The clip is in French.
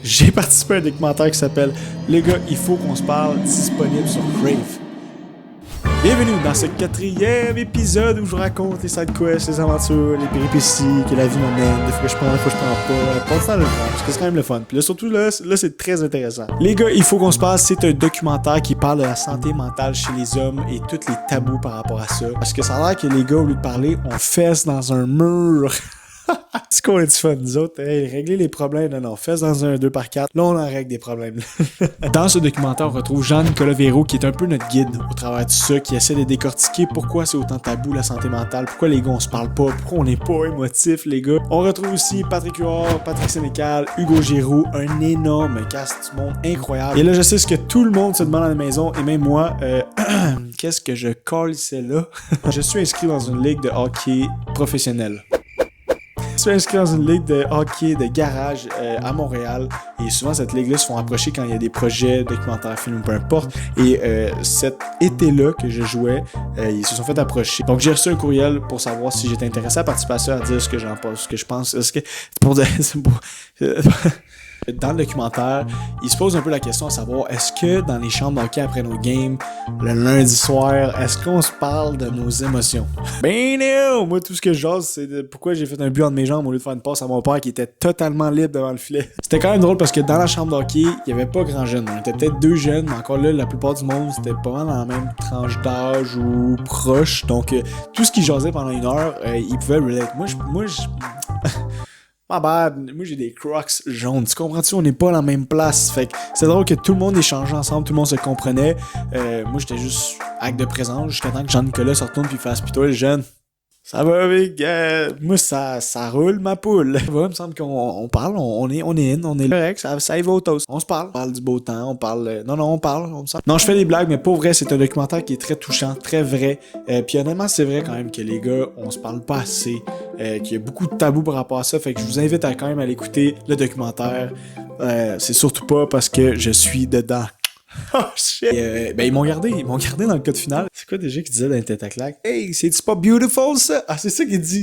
j'ai participé à un documentaire qui s'appelle Les gars, il faut qu'on se parle, disponible sur Crave. Bienvenue dans ce 4e épisode où je vous raconte les side quests, les aventures, les péripéties que la vie m'amène, des fois que je prends, des fois que je prends pas. Pas le temps de le prendre, parce que c'est quand même le fun. Puis là, surtout là c'est très intéressant. Les gars, il faut qu'on se parle, c'est un documentaire qui parle de la santé mentale chez les hommes et tous les tabous par rapport à ça. Parce que ça a l'air que les gars, au lieu de parler, on fesse dans un mur. C'est qu'on est du fun, nous autres. Hey, régler les problèmes, non, fesse dans un 2x4. Là, on en règle des problèmes. Dans ce documentaire, on retrouve Jean-Nicolas Véro, qui est un peu notre guide au travers de ça, qui essaie de décortiquer pourquoi c'est autant tabou la santé mentale, pourquoi les gars on se parle pas, pourquoi on n'est pas émotif, les gars. On retrouve aussi Patrick Huard, Patrick Sénécal, Hugo Giroux, un énorme cast du monde incroyable. Et là, je sais ce que tout le monde se demande à la maison, et même moi, qu'est-ce que je colle là? Je suis inscrit dans une ligue de hockey professionnelle. Je suis inscrit dans une ligue de hockey de garage à Montréal et souvent cette ligue-là se font approcher quand il y a des projets, documentaires, films ou peu importe. Et cet été-là que je jouais, ils se sont fait approcher. Donc j'ai reçu un courriel pour savoir si j'étais intéressé à participer à ça, à dire ce que j'en pense, ce que je pense. Est-ce que pour dire, dans le documentaire, il se pose un peu la question à savoir est-ce que dans les chambres d'hockey après nos games, le lundi soir, est-ce qu'on se parle de nos émotions? Ben non! Moi, tout ce que je jase, c'est de pourquoi j'ai fait un but entre mes jambes au lieu de faire une passe à mon père qui était totalement libre devant le filet. C'était quand même drôle parce que dans la chambre d'hockey, il y avait pas grand jeune. On était peut-être 2 jeunes, mais encore là, la plupart du monde, c'était pas mal dans la même tranche d'âge ou proche. Donc, tout ce qui jasait pendant 1 heure, ils pouvaient relate. Moi, je... My bad, moi j'ai des Crocs jaunes, tu comprends-tu? On n'est pas à la même place, fait que c'est drôle que tout le monde échangeait ensemble, tout le monde se comprenait. Moi j'étais juste acte de présence jusqu'à temps que Jean-Nicolas se retourne puis fasse pis toi le jeune. Ça va avec, moi ça roule ma poule. Il me semble qu'on parle, on est correct, ça y va au toast. On se parle du beau temps, on parle, on parle, on me semble. Non, je fais des blagues, mais pour vrai, c'est un documentaire qui est très touchant, très vrai. Puis honnêtement, c'est vrai quand même que les gars, on se parle pas assez, qu'il y a beaucoup de tabous par rapport à ça, fait que je vous invite à quand même aller écouter le documentaire. C'est surtout pas parce que je suis dedans. Oh shit! Ben ils m'ont gardé dans le code final. C'est quoi déjà qu'il disait dans les tête à claque? Hey, c'est-tu pas beautiful ça? Ah, c'est ça qu'il dit.